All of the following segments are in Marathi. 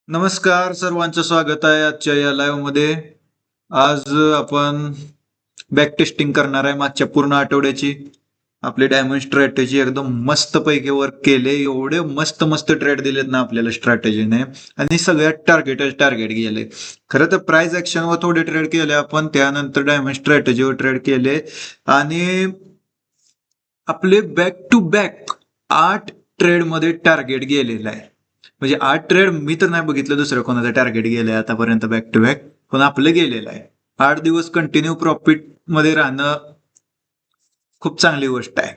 नमस्कार, सर्वांचं स्वागत आहे आजच्या या लाईव्ह मध्ये. आज आपण बॅक टेस्टिंग करणार आहे मागच्या पूर्ण आठवड्याची. आपली डायमंड स्ट्रॅटेजी एकदम मस्त पैकी वर्क केले. एवढे मस्त मस्त ट्रेड दिलेत ना आपल्याला स्ट्रॅटेजीने, आणि सगळ्यात टार्गेट गेले. खरं तर प्राइस ऍक्शनवर थोडे ट्रेड केले आपण, त्यानंतर डायमंड स्ट्रॅटेजीवर ट्रेड केले, आणि आपले बॅक टू बॅक 8 ट्रेड मध्ये टार्गेट गेलेलं आहे. म्हणजे 8 ट्रेड मी तर नाही बघितलं दुसरं कोणाचं टार्गेट गेलंय आतापर्यंत बॅक टू बॅक, पण आपलं गेलेलं आहे. 8 दिवस कंटिन्यू प्रॉफिट मध्ये राहणं खूप चांगली गोष्ट आहे.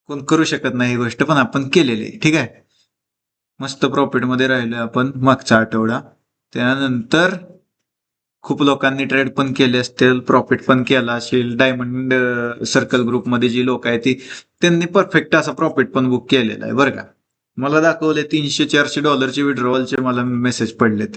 कोण करू शकत नाही ही गोष्ट, पण आपण केलेली आहे. ठीक आहे, मस्त प्रॉफिट मध्ये राहिलोय आपण मागचा आठवडा. त्यानंतर खूप लोकांनी ट्रेड पण केले असतील, प्रॉफिट पण केला असेल. डायमंड सर्कल ग्रुपमध्ये जी लोक आहेत त्यांनी परफेक्ट असा प्रॉफिट पण बुक केलेला आहे बरं का. मला दाखवले $300-400 विड्रॉवलचे मला मेसेज पडलेत.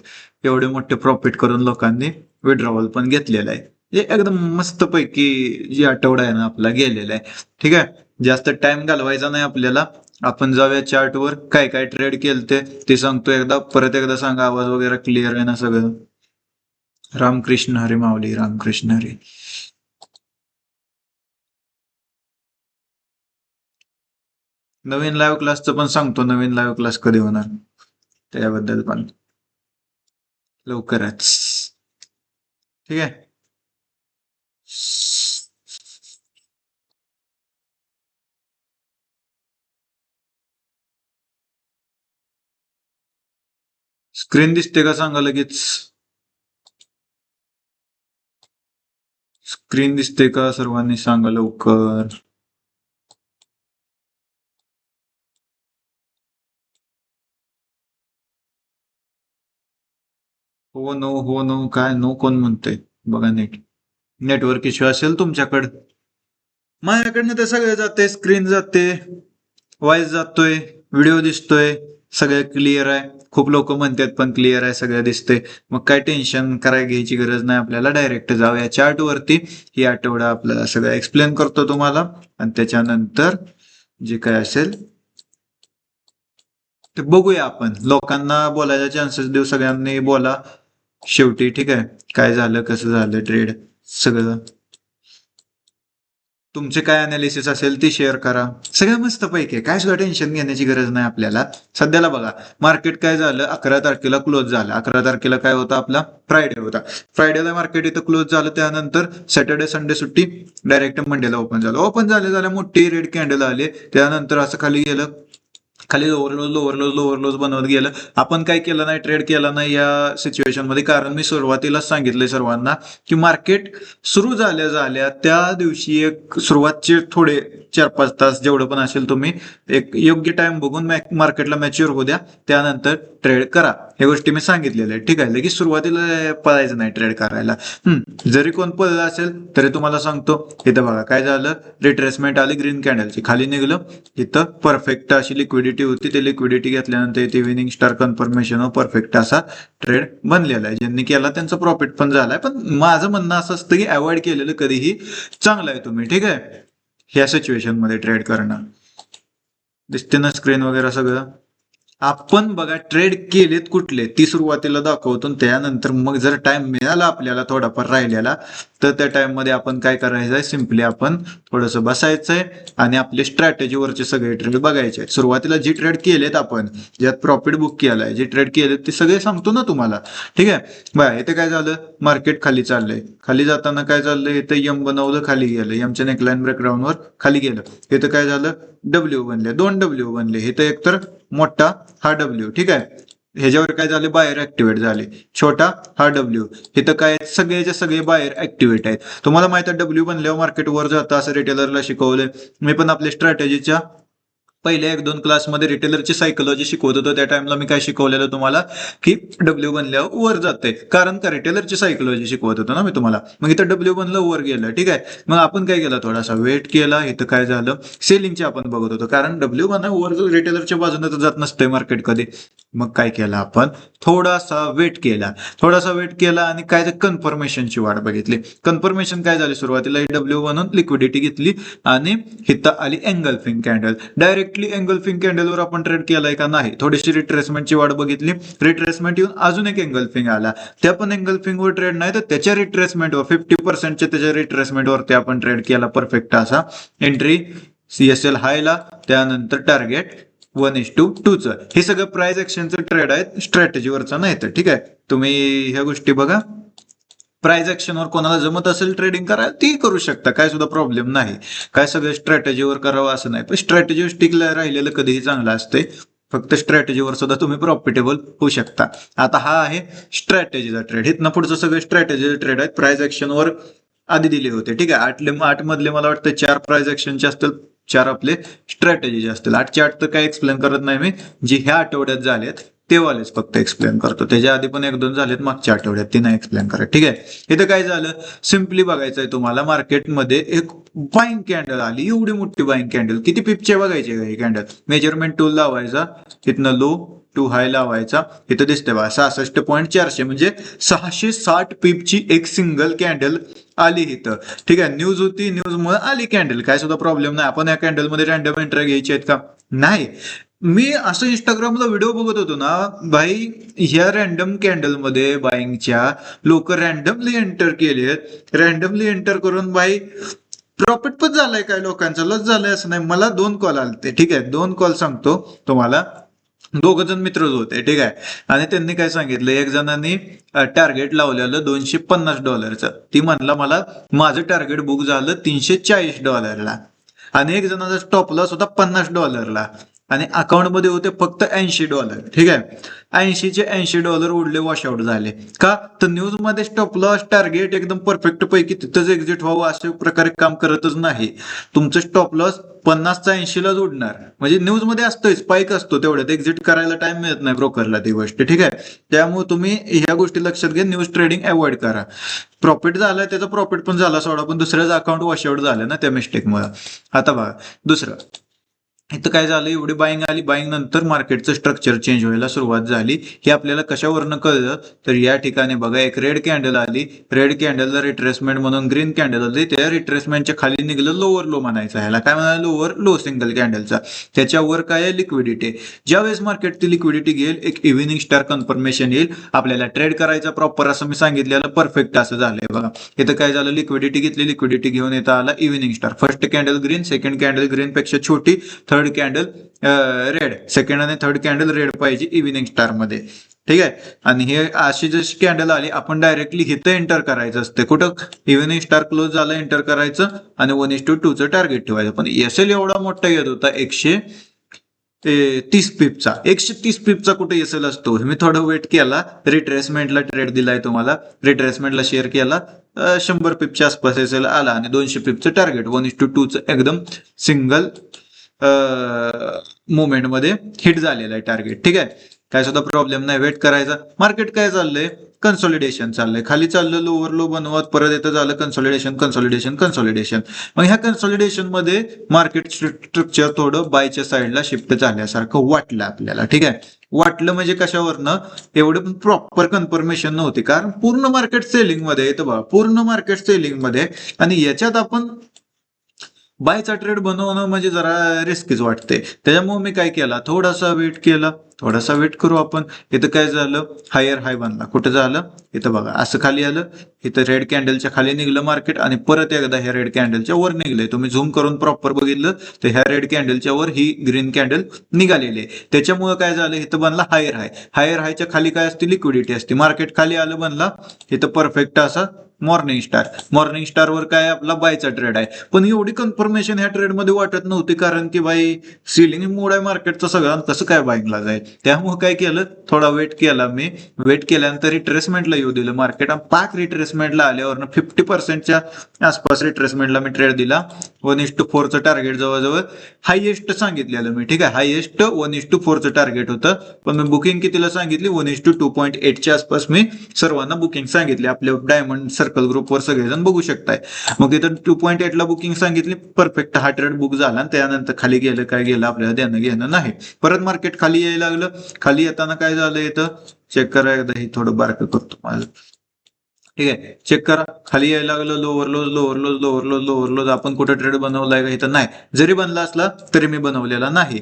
एवढे मोठे प्रॉफिट करून लोकांनी विड्रॉवल पण घेतलेलं आहे. हे एकदम मस्त पैकी जी आठवडा आहे ना आपला गेलेला आहे. ठीक आहे, जास्त टाइम घालवायचा नाही आपल्याला. आपण जाऊया चार्टवर, काय काय ट्रेड केलते ते सांगतो. परत एकदा सांगा, आवाज वगैरे क्लिअर आहे ना सगळं. रामकृष्ण हरी माऊली, रामकृष्ण हरी. नवीन लाईव्ह क्लासचं पण सांगतो, नवीन लाईव्ह क्लास कधी होणार त्याबद्दल पण लवकरच. ठीक आहे, स्क्रीन दिसते का सांगा लगेच. स्क्रीन दिसते का सर्वांनी सांगा लवकर. हो नो, हो नो, काय नो कोण म्हणतंय बघा नीट. नेटवर्क इश्यू असेल तुमच्याकडं. माझ्याकडनं ते सगळं जाते, स्क्रीन जाते, व्हॉइस जातोय, व्हिडिओ दिसतोय, सगळं क्लिअर आहे. खूप लोक म्हणतात पण क्लिअर आहे, सगळं दिसतंय. मग काय टेन्शन घ्यायची गरज नाही आपल्याला. डायरेक्ट जाऊया चार्ट वरती. ही आठवडा आपल्याला सगळं एक्सप्लेन करतो तुम्हाला, आणि त्याच्यानंतर जे काय असेल ते बघूया आपण. लोकांना बोलायचा चान्सेस देऊ, सगळ्यांनी बोला शेवटी. ठीक आहे, काय झालं, कसं झालं ट्रेड, सगळं तुमचे काय अनालिसिस असेल ते शेअर करा. सगळं मस्त पैकी आहे, काय सुद्धा टेन्शन घेण्याची गरज नाही आपल्याला. सध्याला बघा, मार्केट काय झालं, 11 तारखेला क्लोज झालं. 11 तारखेला काय होता आपला, फ्रायडे होता. फ्रायडेला मार्केट इथं क्लोज झालं. त्यानंतर सॅटर्डे संडे सुट्टी, डायरेक्ट मंडेला ओपन झालं. ओपन झाल्या मोठी रेड कॅन्डल आली. त्यानंतर असं खाली गेलं, खाली ओव्हरलोज बनवत गेलं. आपण काय केलं नाही, ट्रेड केला नाही या सिच्युएशन मध्ये. कारण मी सुरुवातीलाच सांगितलंय सर्वांना की मार्केट सुरू झाल्या त्या दिवशी एक सुरुवातचे थोडे 4-5 तास जेवढं पण असेल, तुम्ही एक योग्य टाइम बघून मार्केटला मॅच्युअर होऊ द्या, त्यानंतर ट्रेड करा. हे गोष्टी मी सांगितलेल्या आहेत. ठीक आहे, लगेच सुरुवातीला पळायचं नाही ट्रेड करायला. जरी कोण पळलं असेल तरी तुम्हाला सांगतो, इथं बघा काय झालं, रिट्रेसमेंट आली ग्रीन कॅन्डलची, खाली निघलं. इथं परफेक्ट अशी लिक्विडिटी होती. ते लिक्विडिटी घेतल्यानंतर इथे विनिंग स्टार कन्फर्मेशन परफेक्ट असा ट्रेड बनलेला आहे. ज्यांनी केला त्यांचा प्रॉफिट पण झालाय. पण माझं म्हणणं असं असतं की अवॉइड केलेलं कधीही चांगलं आहे तुम्ही. ठीक आहे, ह्या सिच्युएशन मध्ये ट्रेड करणं. दिसते ना स्क्रीन वगैरे सगळं. आपण बघा ट्रेड केलेत कुठले ती सुरुवातीला दाखवतो, त्यानंतर मग जर टाइम मिळाला आपल्याला थोडाफार राहिलेला, तर त्या टाइम मध्ये आपण काय करायचंय, सिम्पली आपण थोडंसं बसायचंय आणि आपले स्ट्रॅटेजीवरचे सगळे ट्रेड बघायचे. सुरुवातीला जी ट्रेड केलेत आपण, ज्यात प्रॉफिट बुक केलाय, जे ट्रेड केलेत ते सगळे सांगतो ना तुम्हाला. ठीक आहे, बघा इथे काय झालं, मार्केट खाली चाललंय. खाली जाताना काय चाललंय, इथे यम बनवलं, खाली गेलं. यमच्या नेकलाईन ब्रेकडाऊनवर खाली गेलं. इथं काय झालं, डब्ल्यू बनले, 2 डब्ल्यू बनले. इथं एकतर मोठा हा डब्ल्यू, ठीक आहे, ह्याच्यावर काय झाले, बाहेर ऍक्टिव्हेट झाले. छोटा हा डब्ल्यू, इथं काय सगळेच्या सगळे बाहेर ऍक्टिव्हेट आहेत. तुम्हाला माहिती आहे डब्ल्यू बनल्यावर मार्केट वर जातं असं रिटेलरला शिकवलंय. मी पण आपल्या स्ट्रॅटेजीच्या पहिल्या 1-2 क्लासमध्ये रिटेलरची सायकोलॉजी शिकवत होतो. त्या टाइमला मी काय शिकवलेलं तुम्हाला, की डब्ल्यू बनल्यावर वर जाते, कारण का रिटेलरची सायकोलॉजी शिकवत होतो ना मी तुम्हाला. मग इथं डब्ल्यू बनलं, वर गेलं. ठीक आहे, मग आपण काय केलं, थोडासा वेट केला. इथं काय झालं, सेलिंगचे आपण बघत होतो, कारण डब्ल्यू बनला वर रिटेलरच्या बाजूने तर जात नसतंय मार्केट कधी. मग काय केलं आपण, थोडासा वेट केला. थोडासा वेट केला आणि काय तर कन्फर्मेशनची वाट बघितली. कन्फर्मेशन काय झाली, सुरुवातीला डब्ल्यू बनून लिक्विडिटी घेतली आणि हिथं आली engulfing candle. Direct directly engulfing कॅन्डलवर आपण ट्रेड केलाय का? नाही. थोडीशी रिट्रेसमेंटची वाट बघितली, रिट्रेसमेंट येऊन अजून एक एंगल्फिंग आला, त्या पण एंगल्फिंगवर ट्रेड नाही तर त्याच्या रिट्रेसमेंटवर 50%च्या त्याच्या रिट्रेसमेंटवरती आपण ट्रेड केला परफेक्ट असा. एंट्री CSL हायला, त्यानंतर टार्गेट 1:2 हे सगळं प्राइस ऍक्शनचं ट्रेड आहे, स्ट्रॅटेजीवरचा नाही तर. ठीक आहे, तुम्ही ह्या गोष्टी बघा. प्राइस ऍक्शनवर कोणाला जमत असेल ट्रेडिंग करायला ती करू शकता, काय सुद्धा प्रॉब्लेम नाही. काय सगळं स्ट्रॅटेजीवर करावं असं नाही, पण स्ट्रॅटेजीवर स्टिकला राहिलेलं कधीही चांगलं असते. फक्त स्ट्रॅटेजीवर सुद्धा तुम्ही प्रॉफिटेबल होऊ शकता. आता हा आहे स्ट्रॅटेजीचा ट्रेड. इथनं पुढचं सगळं स्ट्रॅटेजीचे ट्रेड आहेत. प्राइस ऍक्शनवर आधी दिले होते. ठीक आहे, 8 मधले मला वाटतं 4 प्राइस ऍक्शनचे असतील, 4 आपले स्ट्रॅटेजीचे असतील. 8चे 8 तर काय एक्सप्लेन करत नाही मी, जे ह्या आठवड्यात झालेत तेवालेच फक्त एक्सप्लेन करतो. त्याच्या आधी पण 1-2 झालेत मागच्या आठवड्यात, ते नाही एक्सप्लेन करत. ठीक आहे, इथं काय झालं सिम्पली बघायचंय तुम्हाला. मार्केटमध्ये एक बाईंग कॅन्डल आली, एवढी मोठी बाईंग कॅन्डल. किती पिपचे बघायचे का ही कॅन्डल? मेजरमेंट टूल लावायचा, इथनं लो टू हाय लावायचा, इथं दिसते बघा 66.400 म्हणजे 660 पिपची एक सिंगल कॅन्डल आली इथं. ठीक आहे, न्यूज होती, न्यूज मुळे आली कॅन्डल, काय सुद्धा प्रॉब्लेम नाही. आपण या कॅन्डलमध्ये रँडम एंट्री घ्यायची आहेत का? नाही. मी असं इंस्टाग्रामला व्हिडिओ बघत होतो ना भाई, ह्या रॅन्डम कॅन्डलमध्ये बाईंगच्या लोक रॅन्डमली एंटर केलेत. रॅन्डमली एंटर करून भाई प्रॉफिट पण झालाय, काय लोकांचा लॉस झालाय असं नाही. मला 2 कॉल आले. ठीक आहे, 2 कॉल सांगतो तुम्हाला. 2 जण मित्रच होते. ठीक आहे, आणि त्यांनी काय सांगितलं, एक जणांनी टार्गेट लावलेलं $250. ती म्हणला मला माझं टार्गेट बुक झालं $340 आणि एक जणाचा स्टॉप लॉस होता $50 आणि अकाउंट मध्ये होते फक्त $80. ठीक आहे, 80चे $80 उडले, वॉशआउट झाले. का तर न्यूज मध्ये स्टॉप लॉस टार्गेट एकदम परफेक्ट पैकी तिथंच एक्झिट व्हावं अशा प्रकारे काम करतच नाही. तुमचं स्टॉप लॉस 50चा 80लाच उडणार, म्हणजे न्यूज मध्ये असतोय, स्पाइक असतो, तेवढ्यात एक्झिट करायला टाइम मिळत नाही ब्रोकरला ती गोष्ट. ठीक आहे, त्यामुळे तुम्ही ह्या गोष्टी लक्षात घ्या, न्यूज ट्रेडिंग अवॉइड करा. प्रॉफिट झालाय, त्याचा प्रॉफिट पण झाला सोडा, पण दुसऱ्याच अकाउंट वॉशआउट झालं ना त्या मिस्टेकमुळे. आता बघा दुसरं, इथं काय झालं, एवढी बाईंग आली, बाईंग नंतर मार्केटचं स्ट्रक्चर चेंज व्हायला सुरुवात झाली. हे आपल्याला कशावरनं कळलं तर या ठिकाणी बघा, एक रेड कॅन्डल आली, रेड कॅन्डलला रिट्रेसमेंट म्हणून ग्रीन कॅन्डल आली, त्या रिट्रेसमेंटच्या खाली निघलं लोअर लो म्हणायचं, ह्याला काय म्हणाल, लोअर लो सिंगल कॅन्डलचा. त्याच्यावर काय आहे, लिक्विडिटी. ज्यावेळेस मार्केट ती लिक्विडिटी घेईल, एक इव्हिनिंग स्टार कन्फर्मेशन येईल, आपल्याला ट्रेड करायचा प्रॉपर असं मी सांगितलेलं परफेक्ट असं झालंय बघा. इथं काय झालं, लिक्विडिटी घेतली, लिक्विडिटी घेऊन येता आला evening star. First candle green, second candle green पेक्षा छोटी, थर्ड कॅन्डल रेड, सेकंड आणि थर्ड कॅन्डल रेड पाहिजे इव्हिनिंग स्टार मध्ये. ठीक आहे, आणि हे अशी जशी कॅन्डल आली, आपण डायरेक्टली इथं एंटर करायचं असते. कुठं? इव्हिनिंग स्टार क्लोज झालं एंटर करायचं आणि 1:2 टार्गेट ठेवायचं. पण एसएल एवढा मोठा येत होता 130 पिपचा. 130 पिपचा कुठे एसएल असतो? मी थोडं वेट केला, रिट्रेसमेंटला ट्रेड दिलाय तुम्हाला, रिट्रेसमेंटला शेअर केला, 100 पिपच्या आसपास एसएल आला आणि 200 पिपचं टार्गेट 1:2 एकदम सिंगल मुवमेंट मध्ये हिट झालेला आहे टार्गेट. ठीक आहे, काय सुद्धा प्रॉब्लेम नाही, वेट करायचा. मार्केट काय चाललंय, कन्सॉलिडेशन चाललंय, खाली चाललं, लोअर लो बनवत परत येतं, झालं कन्सॉलिडेशन कन्सॉलिडेशन कन्सॉलिडेशन. मग ह्या कन्सॉलिडेशन मध्ये मार्केट स्ट्रक्चर थोडं बायच्या साईडला शिफ्ट झाल्यासारखं वाटलं आपल्याला. ठीक आहे, वाटलं म्हणजे कशावरनं, एवढं पण प्रॉपर कन्फर्मेशन नव्हती, कारण पूर्ण मार्केट सेलिंग मध्ये येतं बघा, पूर्ण मार्केट सेलिंग मध्ये, आणि याच्यात आपण बायचा ट्रेड बनवणं म्हणजे जरा रिस्कीच वाटते. त्याच्यामुळे मी काय केला, थोडासा वेट केला, थोडासा वेट करू आपण. इथं काय झालं, हायर हाय बनला. कुठं झालं, इथं बघा, असं खाली आलं, इथं रेड कॅन्डलच्या खाली निघलं मार्केट आणि परत एकदा ह्या रेड कॅन्डलच्या वर निघलंय. तुम्ही झूम करून प्रॉपर बघितलं तर ह्या रेड कॅन्डलच्या वर ही ग्रीन कॅन्डल निघालेली आहे. त्याच्यामुळे काय झालं, इथं बनला हायर हाय. हायर हायच्या खाली काय असते, लिक्विडिटी असते. मार्केट खाली आलं, बनला इथं परफेक्ट असा मॉर्निंग स्टार. मॉर्निंग स्टार वर काय आपला बायचा ट्रेड आहे, पण एवढी कन्फर्मेशन ह्या ट्रेड मध्ये वाटत नव्हती, कारण की बाई सिलिंग मोड आहे मार्केटचा सगळा, कसं काय बाईंगला जाईल. त्यामुळे काय केलं, थोडा वेट केला मी. वेट केल्यानंतर रिट्रेसमेंटला येऊ दिलं मार्केट, आणि पाक रिट्रेसमेंटला आल्यावर 50%च्या आसपास रिट्रेसमेंटला मी ट्रेड दिला. 1:4चं टार्गेट जवळजवळ हायएस्ट सांगितलेलं मी. ठीक आहे, हायएस्ट 1:4चं टार्गेट होतं, पण मी बुकिंग कितीला सांगितली, 1:2.8च्या आसपास मी सर्वांना बुकिंग सांगितली. आपल्या डायमंड सर्कल ग्रुपवर सगळेजण बघू शकताय. मग इथं 2.8ला बुकिंग सांगितली, परफेक्ट हा ट्रेड बुक झाला. त्यानंतर खाली गेलं, काय गेलं आपल्याला देणं घेणं नाही. परत मार्केट खाली यायला लागलं. खाली येताना काय झालं, इथं चेक करा एकदा, हे थोडं बारकं करतो माझं. ठीक आहे, चेक करा. खाली यायला लागलं लोअर लोज आपण कुठे ट्रेड बनवलाय का इथं? नाही. जरी बनला असला तरी मी बनवलेला नाही.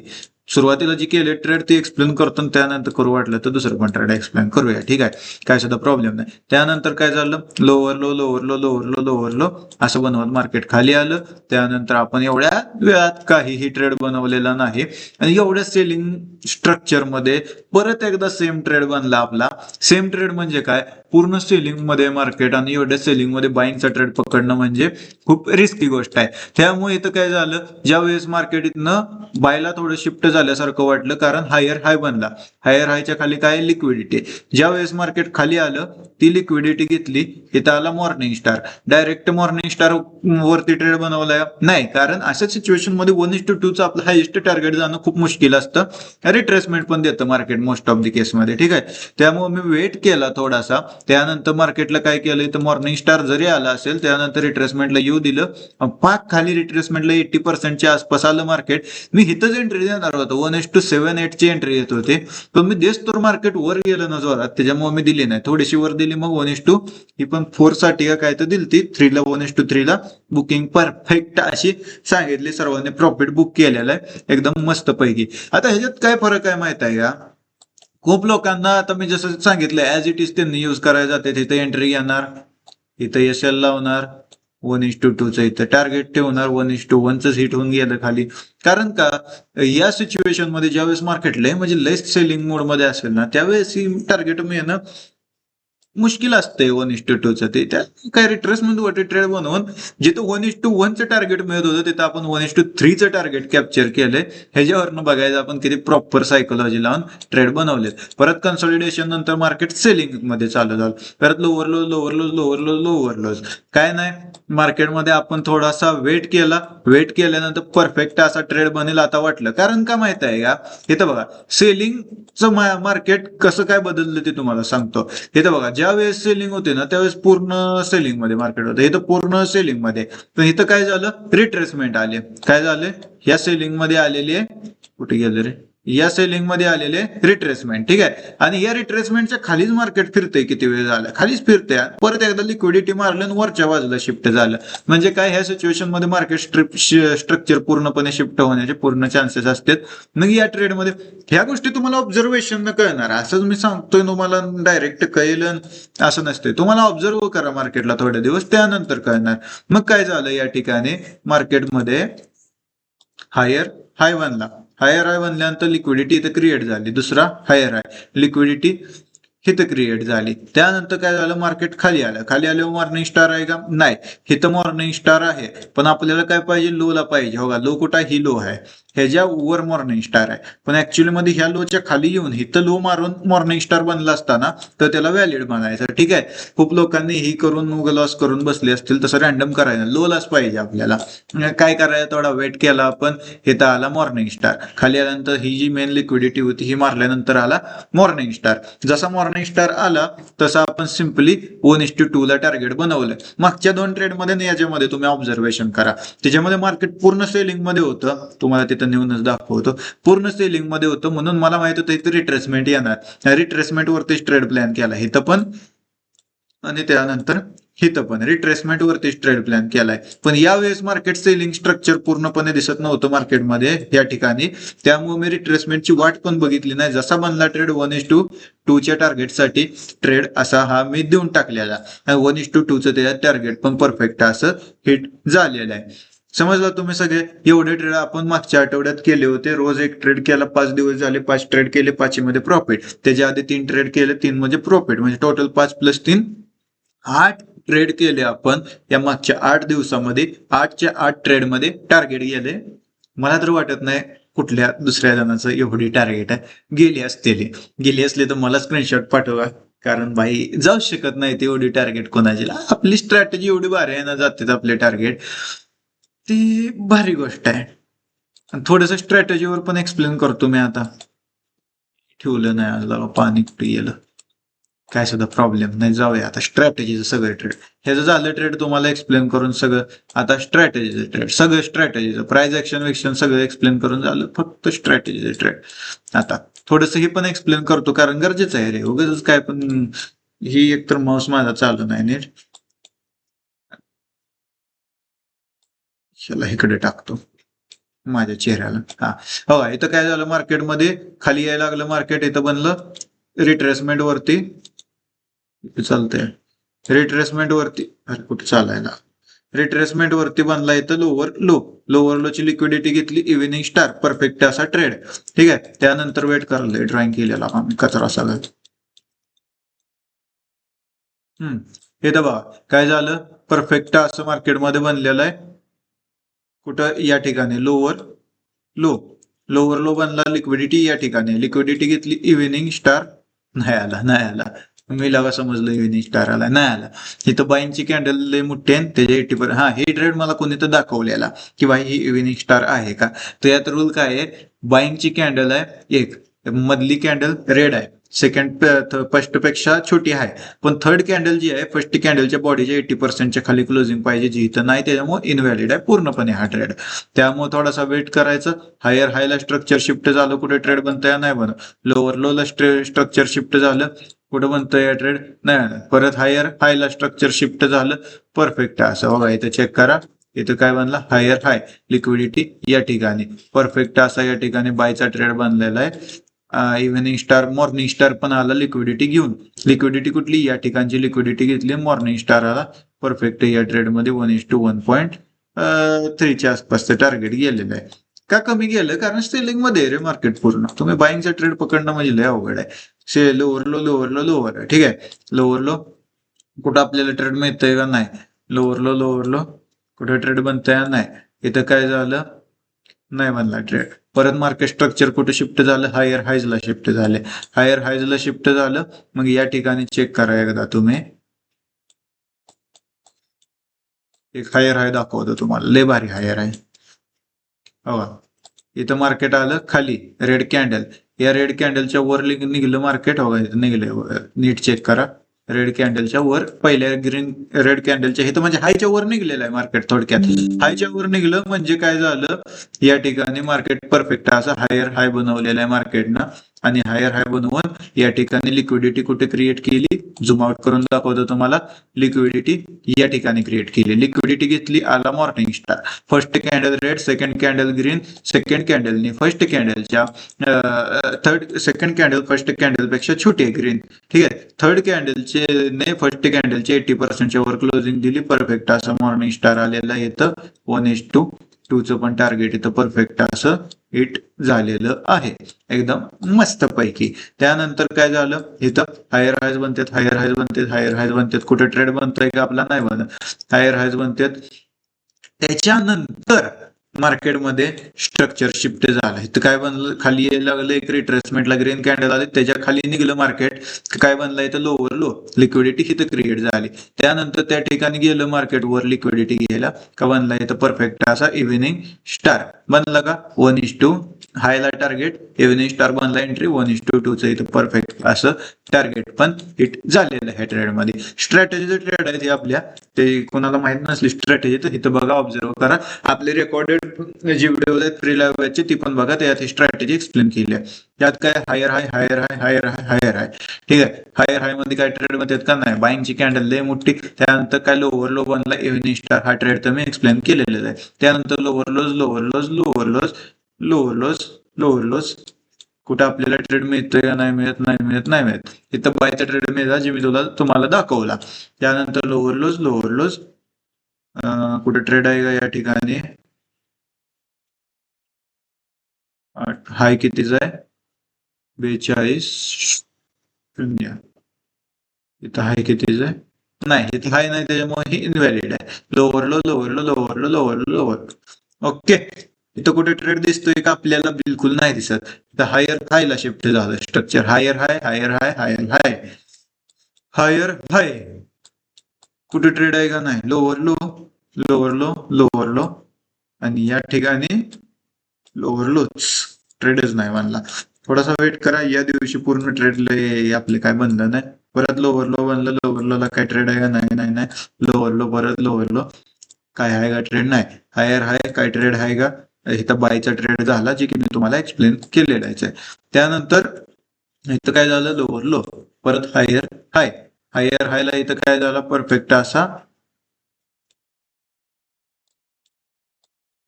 सुरुवातीला जी केले ट्रेड ती एक्सप्लेन करतो आणि त्यानंतर करू वाटलं तर दुसरं पण ट्रेड एक्सप्लेन करूया. ठीक आहे, काय सुद्धा प्रॉब्लेम नाही. त्यानंतर काय झालं, लोअर लो असं बनवत मार्केट खाली आलं. त्यानंतर आपण एवढ्या वेळात काहीही ट्रेड बनवलेला नाही आणि एवढ्या सेलिंग स्ट्रक्चर मध्ये परत एकदा सेम ट्रेड बनला आपला. सेम ट्रेड म्हणजे काय, पूर्ण सेलिंग मध्ये मार्केट आणि एवढ्या सेलिंग मध्ये बाईंगचा ट्रेड पकडणं म्हणजे खूप रिस्की गोष्ट आहे. त्यामुळे इथं काय झालं, ज्या वेळेस मार्केट इथनं बायला थोडं शिफ्ट झाल्यासारखं वाटलं, कारण हायर हाय बनला. हायर हायच्या खाली काय, लिक्विडिटी. ज्या वेळेस मार्केट खाली आलं ती लिक्विडिटी घेतली, इथं आला morning star. Direct morning star वरती ट्रेड बनवलाय नाही, कारण अशा सिच्युएशन मध्ये 1:2 चं आपलं हायेस्ट टार्गेट जाणं खूप मुश्किल असतं. रिट्रेसमेंट पण देतं मार्केट मोस्ट ऑफ द केसमध्ये. ठीक आहे, त्यामुळे मी वेट केला थोडासा. त्यानंतर मार्केटला काय केलं, तर मॉर्निंग स्टार जरी आला असेल त्यानंतर रिट्रेसमेंटला येऊ दिलं. पाक खाली रिट्रेसमेंटला 80% आसपास आलं मार्केट. मी इथंच एंट्री देणार होतो, 1:7-8 ची एंट्री येत होते, पण मी देश तर मार्केट वर गेलं ना जोरात, त्याच्यामुळे मी दिली नाही. थोडीशी वर दिली, मग 1:2 ही पण 4 साठी काय तर दिली ती 3ला 1:3ला बुकिंग परफेक्ट अशी सांगितली. सर्वांनी प्रॉफिट बुक केलेला आहे एकदम मस्त पैकी. आता ह्याच्यात काय फरक आहे माहित आहे का, खूप लोकांना आता मी जसं सांगितलं ऍज इट इज त्यांनी युज करायला जाते. तिथे एंट्री घेणार, इथं एसएल लावणार, 1:2चं इथं टार्गेट ठेवणार, 1:1च हिट होऊन गेलं खाली. कारण का, या सिच्युएशन मध्ये ज्यावेळेस मार्केट लय म्हणजे लय सेलिंग मोड मध्ये असेल ना, त्यावेळेस ही टार्गेट मिळणं मुश्किल असतंय 1:2चं. ते त्या काय रिट्रेसमेंट वरती ट्रेड बनवून जिथं 1:1चं टार्गेट मिळत होतं तिथं आपण 1:3चं टार्गेट कॅप्चर केलंय. ह्याच्यावरनं बघायचं आपण किती प्रॉपर सायकोलॉजी लावून ट्रेड बनवलेत. परत कन्सॉलिडेशन नंतर मार्केट सेलिंग मध्ये चालू झालं. परत लोअर लोज. काय नाही, मार्केटमध्ये आपण थोडासा वेट केल्यानंतर परफेक्ट असा ट्रेड बनेल आता वाटलं. कारण का माहित आहे का, इथं बघा सेलिंगचं मार्केट कसं काय बदललं ते तुम्हाला सांगतो. इथं बघा, ज्या वेळेस सेलिंग होते ना त्यावेळेस पूर्ण सेलिंग मध्ये मार्केट होतं, इथं पूर्ण सेलिंग मध्ये. पण इथं काय झालं, रिट्रेसमेंट आले. काय झालं, या सेलिंग मध्ये आलेली आहे, कुठे गेले रे, या सेलिंग मध्ये आलेले रिट्रेसमेंट. ठीक आहे, आणि या रिट्रेसमेंटच्या खालीच मार्केट फिरतंय. किती वेळ झाला खालीच फिरतंय, परत एकदा लिक्विडिटी मारलं आणि वरच्या बाजूला शिफ्ट झालं. म्हणजे काय, ह्या सिच्युएशन मध्ये मार्केट स्ट्रक्चर पूर्णपणे शिफ्ट होण्याचे पूर्ण चान्सेस असतात. मग या ट्रेडमध्ये ह्या गोष्टी तुम्हाला ऑब्झर्वेशन न कळणार. असंच मी सांगतोय तुम्हाला डायरेक्ट कळेल असं नसते. तुम्हाला ऑब्झर्व करा मार्केटला थोडे दिवस, त्यानंतर कळणार. मग काय झालं, या ठिकाणी मार्केटमध्ये हायर हाय बनला. हायर हाय बनल्यानंतर लिक्विडिटी इथं क्रिएट झाली. दुसरा हायर हाय, लिक्विडिटी इथं क्रिएट झाली. त्यानंतर काय झालं, मार्केट खाली आलं. खाली आल्यावर मॉर्निंग स्टार आहे का, नाही. इथं मॉर्निंग स्टार आहे, पण आपल्याला काय पाहिजे, लो ला पाहिजे. हो का, लो कुठं, ही लो आहे, ह्याच्या वर मॉर्निंग स्टार आहे. पण ऍक्च्युअली मध्ये ह्या लोच्या खाली येऊन इथं लो मारून मॉर्निंग स्टार बनला असताना तर त्याला व्हॅलिड बनायचं. ठीक आहे, खूप लोकांनी ही करून लॉस करून बसले असतील. तसं रॅन्डम करायचं, लो लाच पाहिजे आपल्याला. काय करायचं, थोडा वेट केला आपण, इथं आला मॉर्निंग स्टार. खाली आल्यानंतर ही जी मेन लिक्विडिटी होती ही मारल्यानंतर आला मॉर्निंग स्टार. जसा मॉर्निंग स्टार आला तसा आपण सिम्पली 1:2 ला टार्गेट बनवलं. मागच्या 2 ट्रेड मध्ये आणि याच्यामध्ये तुम्ही ऑब्झर्वेशन करा, त्याच्यामध्ये मार्केट पूर्ण सेलिंग मध्ये होतं. तुम्हाला तिथं नेऊनच दाखवतो, पूर्ण सेलिंग मध्ये होतं. म्हणून मला माहित होतं इथं रिट्रेसमेंट येणार. रिट्रेसमेंट वरतीच ट्रेड प्लॅन केला इथं पण, आणि त्यानंतर इथं पण रिट्रेसमेंट वरतीच ट्रेड प्लॅन केलाय. पण यावेळेस मार्केट सेलिंग स्ट्रक्चर पूर्णपणे दिसत नव्हतं मार्केटमध्ये या ठिकाणी. त्यामुळे मी रिट्रेसमेंटची वाट पण बघितली नाही. जसा बनला ट्रेड 1:2 च्या टार्गेटसाठी ट्रेड असा हा मी देऊन टाकलेला. 1:2चं त्याच्या टार्गेट पण परफेक्ट असं हिट झालेलं आहे. समजलं तुम्ही सगळे. एवढे ट्रेड आपण मागच्या आठवड्यात केले होते. रोज एक ट्रेड केला, 5 दिवस झाले, 5 ट्रेड केले, 5 मध्ये प्रॉफिट. त्याच्या आधी 3 ट्रेड केले, 3 म्हणजे प्रॉफिट. म्हणजे टोटल 5 + 3 8 ट्रेड केले आपण या मागच्या 8 दिवसामध्ये. 8च्या 8 ट्रेड मध्ये टार्गेट गेले. मला तर वाटत नाही कुठल्या दुसऱ्या जणांचं एवढी टार्गेट आहे गेली असली तर मला स्क्रीनशॉट पाठवा. कारण भाई जाऊ शकत नाही एवढी टार्गेट कोणाची. आपली स्ट्रॅटेजी एवढी भारी आहे ना, जाते आपले टार्गेट, ती भारी गोष्ट आहे. थोडस स्ट्रॅटेजीवर पण एक्सप्लेन करतो मी. आता ठेवलं नाही आज, पाणी कुठे गेलं काय सुद्धा प्रॉब्लेम नाही. जाऊया आता स्ट्रॅटेजीचं सगळं ट्रेड. ह्याचं झालं ट्रेड तुम्हाला एक्सप्लेन करून सगळं. आता स्ट्रॅटेजीचं ट्रेड, सगळं स्ट्रॅटेजीचं प्राइस ऍक्शन विक्शन सगळं एक्सप्लेन करून झालं. फक्त स्ट्रॅटेजीचं ट्रेड. आता थोडंसं हे पण एक्सप्लेन करतो, कारण गरजेचं आहे रे. उगाच काय पण ही एकतर माऊस माझा चालू नाही नीट, चला इकडे टाकतो माझ्या चेहऱ्याला. हा बघा इथं काय झालं, मार्केटमध्ये खाली यायला लागलं, मार्केट इथं बनलं रिट्रेसमेंट वरती. इथे चालतंय रिट्रेसमेंट वरती, अरे कुठे चालायला, रिट्रेसमेंट वरती बनला इथं लोअर लो. लोअर लो ची लिक्विडिटी घेतली, इव्हिनिंग स्टार परफेक्ट असा ट्रेड. ठीक आहे, त्यानंतर वेट करायला ड्रॉइंग केलेला आम्ही कचरा सगळा. इथं बघा काय झालं, परफेक्ट असं मार्केटमध्ये बनलेलं आहे. कुठं, या ठिकाणी लोअर लो. लोअर लो बनला, लिक्विडिटी या ठिकाणी, लिक्विडिटी घेतली, इव्हिनिंग स्टार नाही आला, नाही आला. मी लगा समजलं इव्हिनिंग स्टार आला, नाही आला. इथं बाईंगची कॅन्डल लय मोठी आहे, त्याच्या 80%. हा ही ट्रेड मला कोणी तर दाखवलेला की बाई ही इव्हिनिंग स्टार आहे का. तर यात रूल काय आहे, बाईंगची कॅन्डल आहे एक, मधली कॅन्डल रेड आहे, सेकंड फर्स्ट पेक्षा छोटी आहे, पण थर्ड कॅन्डल जी आहे फर्स्ट कॅन्डलच्या बॉडीच्या 80%च्या खाली क्लोजिंग पाहिजे, जी इथं नाही, त्याच्यामुळे इनव्हॅलिड आहे पूर्णपणे हा ट्रेड. त्यामुळे थोडासा वेट करायचं. हायर हायला स्ट्रक्चर शिफ्ट झालं, कुठे ट्रेड बनतंय नाही बनत. लोअर लोला स्ट्रक्चर शिफ्ट झालं, कुठं बनतंय ट्रेड नाही. परत हायर हायला स्ट्रक्चर शिफ्ट झालं, परफेक्ट आहे असं बघा. इथं चेक करा, इथं काय बनला, हायर हाय, लिक्विडिटी या ठिकाणी परफेक्ट असा या ठिकाणी बायचा ट्रेड बनलेला आहे. इव्हिनिंग स्टार मॉर्निंग स्टार पण आला लिक्विडिटी घेऊन. लिक्विडिटी कुठली, या ठिकाणची लिक्विडिटी घेतली, मॉर्निंग स्टार आला परफेक्ट या ट्रेड मध्ये 1:1.3च्या आसपासचं टार्गेट गेलेलं आहे. का कमी गेलं, कारण सेलिंग मध्ये रे मार्केट पूर्ण. तुम्ही बाईंगचा ट्रेड पकडणं म्हणजे लय अवघड आहे. Lower low lower low lower आहे, ठीक आहे. लोअर लो कुठं आपल्याला ट्रेड मिळतंय का नाही, लोअर लो लोअर लो कुठे ट्रेड बनतंय का नाही. इथं काय झालं, नाही बनला ट्रेड. परत मार्केट स्ट्रक्चर कुठे शिफ्ट झालं, हायर हायजला शिफ्ट झाले. हायर हायजला शिफ्ट झालं, मग या ठिकाणी चेक करा एकदा तुम्ही, एक हायर हाय दाखवतो तुम्हाला, लय भारी हायर आहे. हो, इथं मार्केट आलं खाली, रेड कॅन्डल, या रेड कॅन्डलच्या वर निघलं मार्केट. हो इथं निघलं, नीट चेक करा. रेड कॅन्डलच्या वर, पहिल्या ग्रीन रेड कॅन्डलच्या इथं म्हणजे हायच्या वर निघलेलं आहे मार्केट. थोडक्यात हायच्या वर निघलं म्हणजे काय झालं, या ठिकाणी मार्केट परफेक्ट असं हायर हाय बनवलेलं आहे मार्केटनं. आणि हायर हाय बनवून या ठिकाणी लिक्विडिटी कुठे क्रिएट केली, झूम आउट करून दाखवतो तुम्हाला. लिक्विडिटी या ठिकाणी क्रिएट केली, लिक्विडिटी घेतली, आला morning star. First candle red, second candle green, second कॅन्डलनी फर्स्ट कॅन्डलच्या सेकंड कॅन्डल फर्स्ट कॅन्डल पेक्षा छोटी आहे ग्रीन, ठीक आहे. थर्ड कॅन्डलचे ने फर्स्ट कॅन्डलचे 80%च्या वर क्लोजिंग दिली, परफेक्ट असं मॉर्निंग स्टार आलेला येतं. 1:2चं पण टार्गेट इथं परफेक्ट असं हिट झालेलं आहे, एकदम मस्त पैकी. त्यानंतर काय झालं, इथं हायर हायज बनतात, हायर हायज बनतात, हायर हायज बनतात. कुठे ट्रेड बनतोय का आपला, नाही बनत. हायर हायज बनतात. त्याच्यानंतर मार्केटमध्ये स्ट्रक्चर शिफ्ट झालं, इथं काय बनलं, खाली यायला लागलं, एक रिट्रेसमेंटला ग्रीन कॅन्डल आले, त्याच्या खाली निघलं मार्केट. काय बनलं, इथं लोअर लो, लिक्विडिटी इथं क्रिएट झाली. त्यानंतर त्या ठिकाणी गेलं मार्केट वर, लिक्विडिटी घ्यायला, का बनला इथं परफेक्ट असा इव्हिनिंग स्टार बनला का 1:2 हायला टार्गेट, इव्हिनिंग स्टार बनला एंट्री, 1:2चं इथं परफेक्ट असं टार्गेट पण हिट झालेलं आहे ट्रेडमध्ये. स्ट्रॅटेजीचं ट्रेड आहे ते आपल्या, ते कोणाला माहित नसली स्ट्रॅटेजी तर इथं बघा, ऑब्झर्व करा. आपले रेकॉर्डेड जी व्हिडिओ आहेत फ्री लाईव्हचे ती पण बघा, त्यात ही स्ट्रॅटेजी एक्सप्लेन केली आहे. त्यात काय हायर हाय हायर हाय हायर हाय हायर हाय, ठीक आहे. हायर हाय मध्ये काय ट्रेड मध्ये का नाही, बाईंगची कॅन्डल लय मोठी. त्यानंतर काय लोअर लो बनला, इव्हिनिंग स्टार, हा ट्रेड तर मी एक्सप्लेन केलेला आहे. त्यानंतर लोअर लोज लोअर लोज लोअर लोज लोअर लोज लोअर लोज, कुठं आपल्याला ट्रेड मिळतोय का नाही मिळत, नाही मिळत, नाही मिळत. इथं बायचा ट्रेड मिळाला, जे मी तुम्हाला दाखवला. त्यानंतर लोअर लोज लोअर लोज, कुठे ट्रेड आहे का या ठिकाणी, हाय कितीचा आहे, 42.0. इथं हाय कितीचा आहे, नाही इथं हाय नाही, त्याच्यामुळे ही इनव्हॅलिड आहे. Lower low lower low lower low lower low lower. Okay, इथं कुठे ट्रेड दिसतोय का आपल्याला, बिलकुल नाही दिसत. इथं हायर हायला शिफ्ट झालं स्ट्रक्चर, हायर हाय हायर हाय हायर हाय हायर हाय, कुठे ट्रेड आहे का नाही, lower low lower low lower low, आणि या ठिकाणी लोअर लोच, ट्रेडच नाही बनला. थोडासा वेट करा, या दिवशी पूर्ण ट्रेड आपले काय बनलं नाही. परत लोअर लो बनलं, लोअर लो काय ट्रेड आहे का नाही, नाही नाही. लोअर लो, परत लोअर लो, काय आहे का ट्रेड, नाही. हायर हाय, काय ट्रेड आहे का, इथं बायचा ट्रेड झाला, जे की मी तुम्हाला एक्सप्लेन केलेला आहे. त्यानंतर इथं काय झालं, लोअर लो, परत हायर हाय, हायर हायला इथं काय झाला परफेक्ट असा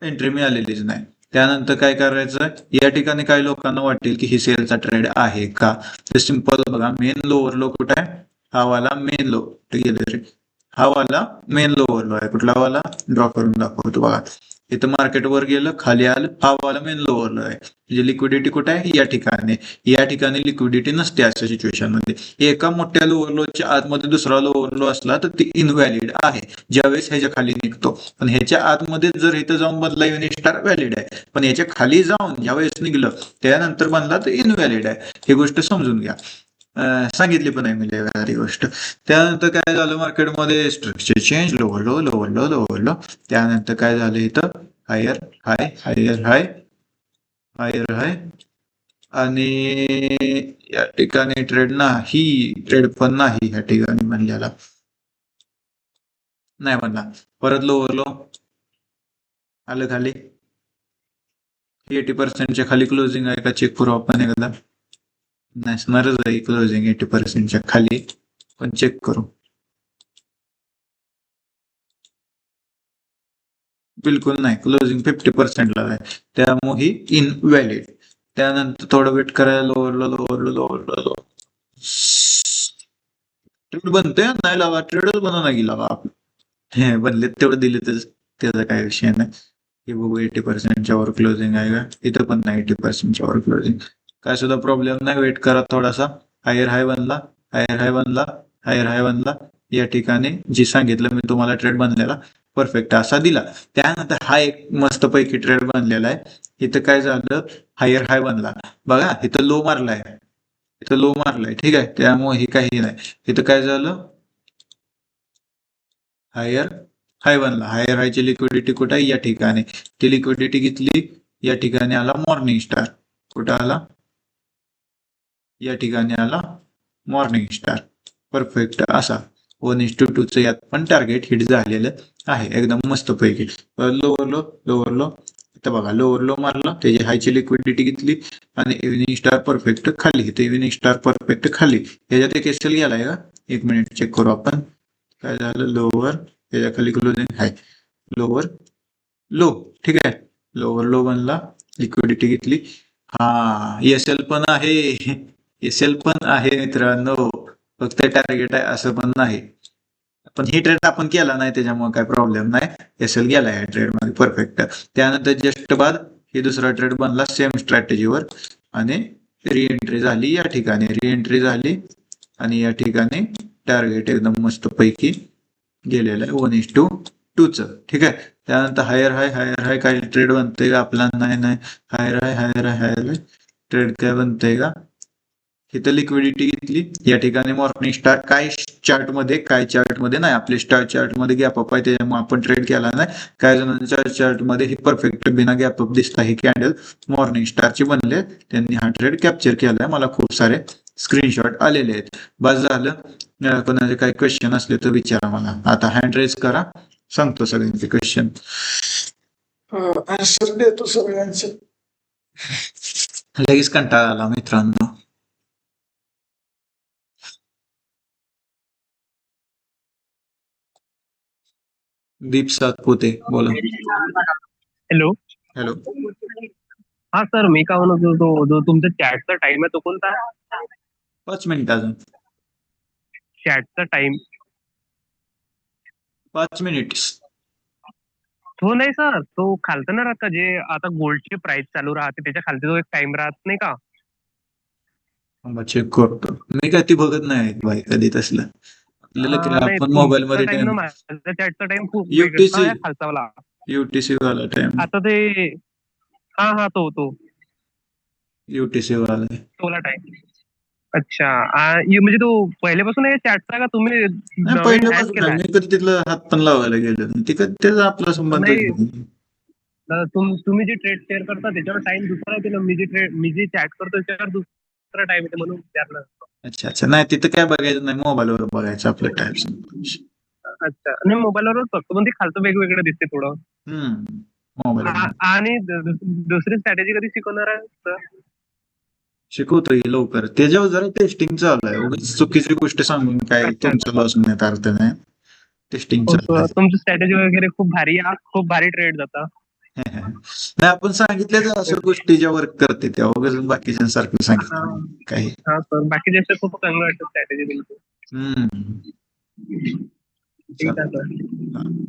एंट्री मिळालेलीच नाही. त्यानंतर काय करायचं, या ठिकाणी काही लोकांना वाटेल की ही सेलचा ट्रेड आहे का, तर सिंपल बघा मेन लोअर लो कुठे आहे, हा वाला मेन लो गेले रे, हा वाला मेन लोअर लो आहे, कुठला वाला ड्रॉ करून दाखवतो बघा. इथं मार्केट वर गेलं खाली आलं, हा वाला मेन लोअर लो आहे, म्हणजे लिक्विडिटी कुठे आहे या ठिकाणी. या ठिकाणी लिक्विडिटी नसते अशा सिच्युएशन मध्ये. एका मोठ्या लोअर लोच्या आतमध्ये दुसरा लोअर लो असला तर ती इनव्हॅलिड आहे ज्यावेळेस ह्याच्या खाली निघतो. पण ह्याच्या आतमध्ये जर इथं जाऊन बदला युनिट स्टार व्हॅलिड आहे, पण याच्या खाली जाऊन ज्यावेळेस निघलं त्यानंतर बनला तर इनव्हॅलिड आहे. ही गोष्ट समजून घ्या. सांगितली पण आहे मी ही गोष्ट. त्यानंतर काय झालं मार्केटमध्ये structure change, lower low lower low lower low. त्यानंतर काय झालं इथं हायर हाय हायर हाय हायर हाय आणि या ठिकाणी ट्रेड नाही, ट्रेड पण नाही या ठिकाणी म्हणल्याला नाही म्हणला. परत लोवर लो आलं खाली, 80% खाली क्लोजिंग आहे का चेक करू आपण एकदा. नसणारच आहे क्लोजिंग 80% खाली, पण चेक करू. बिलकुल नाही, क्लोजिंग 50% ला आहे, त्यामुळे ही इनव्हॅलिड. त्यानंतर थोडं वेट करायला लोअरलो ट्रेड बनते नाही लावा, ट्रेडच बनवून नाही लावा आपण. हे बनले तेवढं दिले तर त्याचा काय विषय नाही. हे बघू 80%च्या वर क्लोजिंग आहे का, इथं पण नाही 80%च्या वर क्लोजिंग, काय सुद्धा प्रॉब्लेम नाही. वेट करा थोडासा. हायर हाय बनला, हायर हाय बनला, हायर हाय बनला. या ठिकाणी जी सांगितलं मी तुम्हाला ट्रेड बनलेला परफेक्ट असा दिला. त्यानंतर हा एक मस्त पैकी ट्रेड बनलेला आहे. इथं काय झालं, हायर हाय बनला बघा, इथं लो मारलाय, इथं लो मारलाय, ठीक आहे, त्यामुळे हे काही नाही. इथं काय झालं, हायर हाय बनला, हायर हायची लिक्विडिटी कुठे आहे या ठिकाणी, ती लिक्विडिटी घेतली. या ठिकाणी आला मॉर्निंग स्टार, कुठं आला या ठिकाणी आला मॉर्निंग स्टार, परफेक्ट असा 1:2 यात पण टार्गेट हिट झालेलं आहे एकदम मस्त पैकी. लोअर लो लोअर लो, इथं बघा लोअर लो मारला, त्याची हायची लिक्विडिटी घेतली आणि इव्हिनिंग स्टार परफेक्ट खाली, इथे इव्हिनिंग स्टार परफेक्ट खाली. ह्याच्यात एक एसएल गेलाय का, एक मिनिट चेक करू आपण. काय झालं, लोअर त्याच्या खाली क्लोजिंग हाय, लोअर लो, ठीक आहे, लोअर लो बनला, लिक्विडिटी घेतली. हा एसएल पण आहे, एसएल पण आहे मित्रांनो, फक्त टार्गेट आहे असं पण नाही. पण ही ट्रेड आपण केला नाही त्याच्यामुळे काय प्रॉब्लेम नाही, एसएल गेला या ट्रेड मध्ये परफेक्ट. त्यानंतर जस्ट बाद ही दुसरा ट्रेड बनला सेम स्ट्रॅटेजीवर आणि री एंट्री झाली या ठिकाणी, री एंट्री झाली आणि या ठिकाणी टार्गेट एकदम मस्त पैकी गेलेलं आहे 1:2 ठीक आहे. त्यानंतर हायर हाय हायर हाय काही ट्रेड बनतंय का आपला, नाही नाही. हायर हाय हायर हाय हायर हाय ट्रेड काय बनतंय का, इथं लिक्विडिटी घेतली. या ठिकाणी मॉर्निंग स्टार काय चार्ट मध्ये काय चार्ट मध्ये नाही, आपले स्टार चार्ट मध्ये गॅप अप आहे त्याच्यामुळे आपण ट्रेड केला नाही. काही जणांच्या चार्ट मध्ये ही परफेक्ट बिना गॅप अप दिसता, ही कॅन्डल मॉर्निंग स्टारची बनले, त्यांनी हा ट्रेड कॅप्चर केलाय. मला खूप सारे स्क्रीनशॉट आलेले आहेत. बस झालं. कोणाचे काही क्वेश्चन असले तर विचारा मला, आता हँड रेज करा, सांगतो सगळ्यांचे क्वेश्चन, आन्सर देतो सगळ्यांचे. लगेच कंटाळा आला मित्रांनो. दीप सातपुते बोला. Hello hello. हा सर, मी काय म्हणत होतो, जो तुमचा चॅटचा टाइम आहे तो कोणता आहे? 5 मिनिट अजून, चॅटचा टाइम 5 मिनिट. तो नाही सर, तो खालचा नाही राहत का, जे आता गोल्डची प्राइस चालू राहते त्याच्या खालचा जो एक टाइम राहत नाही का? चेक करतो मी, काय ती बघत नाही भाई कधी तसलं, आपल्याला काय नाही, आपण मोबाईल तुमचा मध्ये टाइम ना टाइम, माझा चॅटचा टाइम खूप वेगळा युटीसी आहे खालचा वाला. युटीसी वाला टाइम, आता ते हा हा तो तो युटीसी वाला आहे. तोला टाइम. अच्छा, म्हणजे तो पहिल्यापासून आहे चॅटचा का तुम्ही नाही नवीन ऍड पहिल्यापासून नाही, केलाय? मी कधी तिथला हात पण लावायला गेलो नाही, ती कधी त्याचा आपला संबंधच नाही, नाही. तुम्ही जे ट्रेड शेअर करता त्याच्यावर टाइम दुसरा येते ना, मी जे चॅट करतो त्याच्यावर दुसरा टाइम येते, म्हणून विचारलं. अच्छा अच्छा, नाही तिथं काय बघायचं नाही, मोबाईलवर बघायचं आपलं टाइम. अच्छा, नाही मोबाईलवरच बघतो, पण ते खालचं वेगवेगळं दिसते थोडं. मोबाईल. आणि दुसरी स्ट्रॅटेजी कधी शिकवणार आहे सर? शिकवतोय लवकर त्याच्यावर जरा टेस्टिंग चालू आहे उगाच चुकीची गोष्ट सांगून काय अच्छा तुमचा लॉस होण्यात अर्थ नाही टेस्टिंग चालू आहे तुमची स्ट्रॅटेजी वगैरे खूप भारी आहे. खूप भारी ट्रेड जाता. नाही आपण सांगितलं तर असं गोष्टी ज्या वर्क करते त्या उगाच बाकीच्यांसारखं हा सांगितलं नाही काही हा सर बाकी जास्त खूप चांगलं वाटतं स्ट्रॅटेजी तुमची. हम्म ठीक आहे चालेल हा. सर.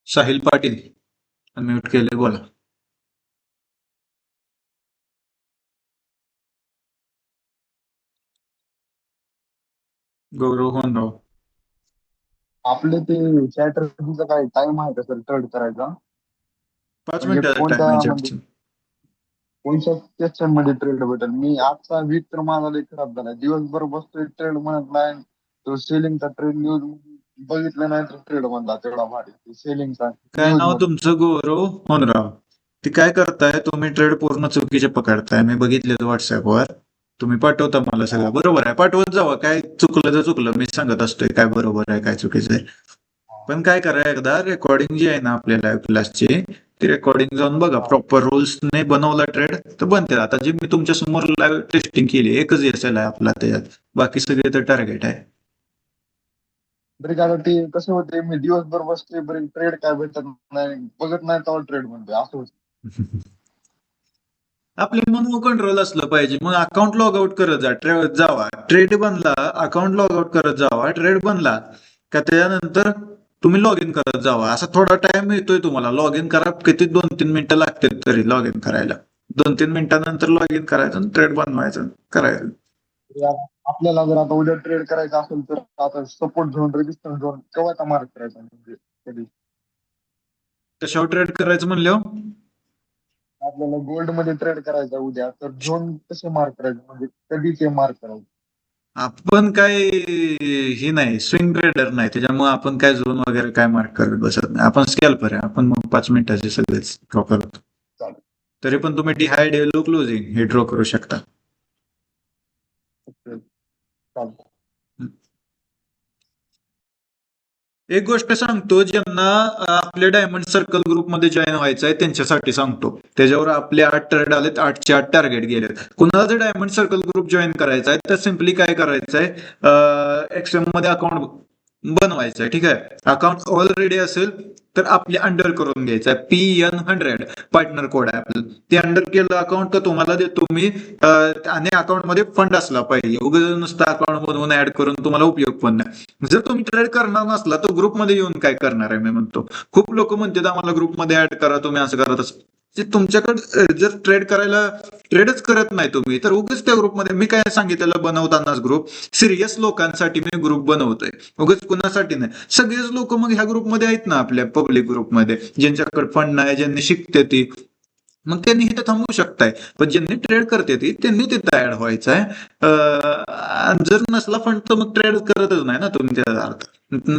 साहिल पाटील म्यूट केले बोला. गौरव होनराव आपले ते स्ट्रॅटर्जीचा काय टाइम आहे का सर ट्रेड करायचा? 5 म्हणजे मिनिटाचा टाइम कोणत्या आहे म्हणजे चॅटचा. कोणत्या सेक्शन मध्ये ट्रेड भेटेल? मी आजचा वीक तर माझा लई खराब झाला. दिवसभर बसतोय ट्रेड म्हणत नाही. तो सेलिंगचा ट्रेड न्यूज बघितलं नाही तर ट्रेड म्हणला तेवढा भारी सेलिंगचा काय न्यूज नाव मध्ये. तुमचं गौरव होनराव ते काय करताय तुम्ही ट्रेड पूर्ण चुकीचे पकडताय मी बघितले व्हॉट्सअपवर तुम्ही पाठवता मला सगळं बरोबर आहे पाठवत जावा काय चुकलं तर चुकलं मी सांगत असतोय काय बरोबर आहे काय चुकीचं आहे पण काय करा एकदा रेकॉर्डिंग जी आहे ना आपल्या लाईव्ह क्लासची ती रेकॉर्डिंग जाऊन बघा प्रॉपर रूल्सने बनवला ट्रेड तर बनते आता जी मी तुमच्या समोर लाईव्ह टेस्टिंग केली एकच एसएल आहे आपला त्याच्यात बाकी सगळे तर टार्गेट आहे. बरे आता ते कसं होते मी दिवसभर बसतोय बरे ट्रेड काय भेटत नाही बघत नाही तेव्हा ट्रेड म्हणतोय असं होतं. आपले मनो कंट्रोल असलं पाहिजे मग अकाउंट लॉग आउट करत जावा ट्रेड बनला अकाउंट लॉग आउट करत जावा ट्रेड बनला का त्याच्यानंतर तुम्ही लॉग इन करत जावा असा थोडा टाइम मिळतोय तुम्हाला लॉग इन करा किती 2-3 मिनिटं लागतील तरी लॉग इन करायला 2-3 मिनिटानंतर लॉग इन करायचं ट्रेड बनवायचं करायचं. आपल्याला जर आता उद्या ट्रेड करायचा असेल तर आता सपोर्ट झोन रेजिस्टन्स झोन केव्हाचा मार्क करायचा म्हणजे कधी कशावर ट्रेड करायचं म्हणल्यावर आपल्याला गोल्ड मध्ये ट्रेड करायचा उद्या तर झोन कसे मार्क करायचे म्हणजे कधी ते मार्क करायचं? आपण काय ही नाही स्विंग ट्रेडर नाही त्याच्यामुळे आपण काय झोन वगैरे काय मार्क करत बसत नाही आपण स्कॅल्पर आहे आपण मग 5 मिनिटाचे सगळेच ड्रॉ करतो. चालेल. तरी पण तुम्ही डिहाय डेलो क्लोजिंग हे ड्रॉ करू शकता. चालतं. एक गोष्ट सांगतो ज्यांना आपल्या डायमंड सर्कल ग्रुपमध्ये जॉईन व्हायचं आहे त्यांच्यासाठी सांगतो त्याच्यावर आपले 8 ट्रेड आलेत 8चे 8 टार्गेट गेलेत कुणाला जर डायमंड सर्कल ग्रुप जॉईन करायचा आहे तर सिम्पली काय करायचं आहे एक्सएम मध्ये अकाउंट बनवायचं आहे ठीक आहे अकाउंट ऑलरेडी असेल तर आपले अंडर करून घ्यायचं आहे PN100 पार्टनर कोड आहे आपलं ते अंडर केलं अकाउंट तर तुम्हाला देतो मी आणि अकाउंट मध्ये फंड असला पाहिजे उगाच नुसतं अकाउंट बनवून ऍड करून तुम्हाला उपयोग पण नाही जर तुम्ही ट्रेड करणार नसला तर ग्रुपमध्ये येऊन काय करणार आहे मी म्हणतो खूप लोक म्हणतात आम्हाला ग्रुपमध्ये ऍड करा तुम्ही असं करा तसं ते तुमच्याकडे जर ट्रेड करायला ट्रेडच करत नाही तुम्ही तर उगाच त्या ग्रुपमध्ये मी काय सांगितलेलं बनवतानाच ग्रुप सिरियस लोकांसाठी मी ग्रुप बनवतोय उगाच कुणासाठी नाही सगळेच लोक मग ह्या ग्रुपमध्ये आहेत ना आपल्या पब्लिक ग्रुपमध्ये ज्यांच्याकडे फंड नाही ज्यांनी शिकते ती मग त्यांनी इथं थांबवू शकताय पण ज्यांनी ट्रेड करते ती त्यांनी तिथं ऍड व्हायचं आहे जर नसला फंड तर मग ट्रेड करतच नाही ना तुम्ही त्याचा अर्थ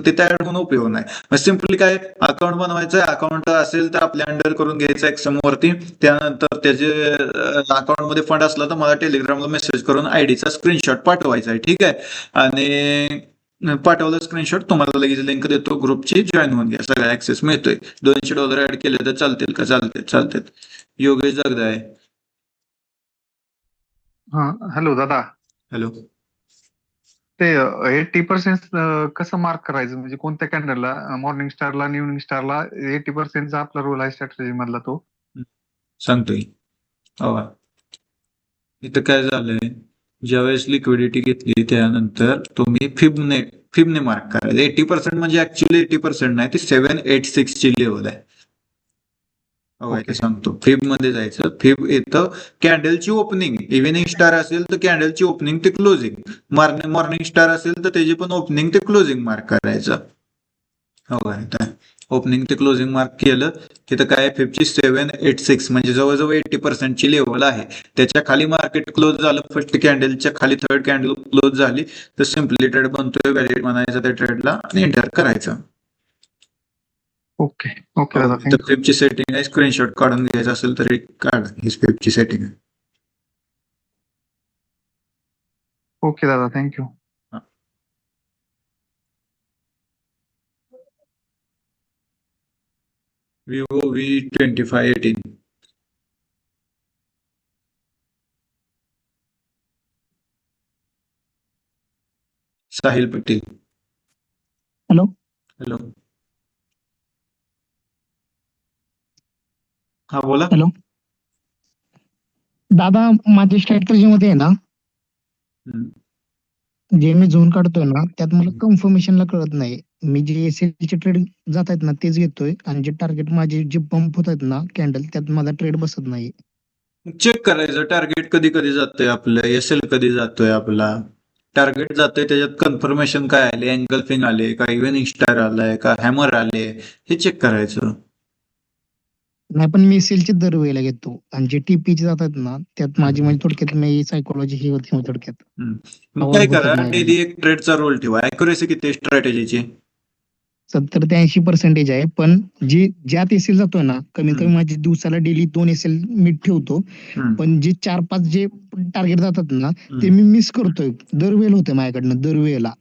तिथे ऍड होऊन उपयोग नाही मग सिम्पली काय अकाउंट बनवायचं अकाउंट असेल तर आपल्या अंडर करून घ्यायचं एक्सएम वरती त्यानंतर त्याचे अकाउंट मध्ये फंड असला तर मला टेलिग्रामला मेसेज करून आयडीचा स्क्रीनशॉट पाठवायचा आहे ठीक आहे आणि पाठवलं स्क्रीनशॉट तुम्हाला लगेच लिंक देतो ग्रुपची जॉईन होऊन घ्या सगळा ऍक्सेस मिळतोय $200 ऍड केले तर चालतील का चालतील योगेश जगदाय हा हॅलो दादा हॅलो ते 80% कसं मार्क करायचं म्हणजे कोणत्या कॅन्डलला मॉर्निंग स्टारला आणि इव्हनिंग स्टारला 80%चा आपला रोल आहे स्ट्रॅटेजी मधला तो सांगतोय हो इथं काय झालंय ज्यावेळेस लिक्विडिटी घेतली त्यानंतर तुम्ही फिबने मार्क करायचं 80% म्हणजे ऍक्च्युअली 80% नाही ती 786 ची लेवल आहे हो ते ओके सांगतो फिब मध्ये जायचं फिब येतं कॅन्डलची ओपनिंग इव्हिनिंग स्टार असेल तर कॅन्डलची ओपनिंग ते क्लोजिंग मॉर्निंग स्टार असेल तर त्याची पण ओपनिंग ते क्लोजिंग मार्क करायचं हो ओपनिंग ते क्लोजिंग मार्क केलं तिथं काय फिफ्टी 786 म्हणजे जवळजवळ 80% लेवल आहे त्याच्या खाली मार्केट क्लोज झालं फर्स्ट कॅन्डलच्या खाली थर्ड कॅन्डल क्लोज झाली तर सिम्पली ट्रेड बनतोय व्हॅलिड म्हणायचं त्या ट्रेडला आणि एंटर करायचं ओके ओके हो दादा तर थँक्यू फिफ्टची सेटिंग आहे स्क्रीनशॉट काढून घ्यायचं असेल तरी काढ ही फिफ्टची सेटिंग आहे ओके दादा thank you Vivo V2518 Sahil Patel. Hello. Hello. हा बोला. हॅलो. दादा माझ्या स्ट्रॅटेजी मध्ये आहे ना, हम्म. जे मी झोन काढतोय ना त्यात मला कन्फर्मेशनला कळत नाही. मी जे एसएल चे ट्रेड जात आहेत ना तेच घेतोय आणि जे टार्गेट माझे जे पंप होत आहेत ना कॅन्डल त्यात माझा ट्रेड बसत नाही. चेक करायचं टार्गेट कधी कधी जातोय आपलं, एसएल कधी जातोय आपला. टार्गेट जातोय त्याच्यात कन्फर्मेशन काय आले, एंगल्फिंग आले का, इव्हनिंग स्टार आलाय का, हॅमर आले, हे चेक करायचं. नाही पण मी एसएल चे दरवेळेला घेतो आणि जे टीपीचे जातात ना त्यात माझी म्हणजे थोडक्यात मी सायकोलॉजी ही होती म्हणजे थोडक्यात. मग आवड काय होतात करा, माझ्याकडनं. डेली एक ट्रेडचा रोल ठेवा. अॅक्युरेसी किती स्ट्रॅटेजीची? 70 ते 80% आहे. पण जे ज्यात एसएल जातोय ना कमीत कमी माझी दिवसाला डेली 2 एसएल मी ठेवतो. पण जे 4-5 जे टार्गेट जातात ना ते मी मिस करतोय. दरवेळेला होतंय माझ्याकडनं दरवेळेला.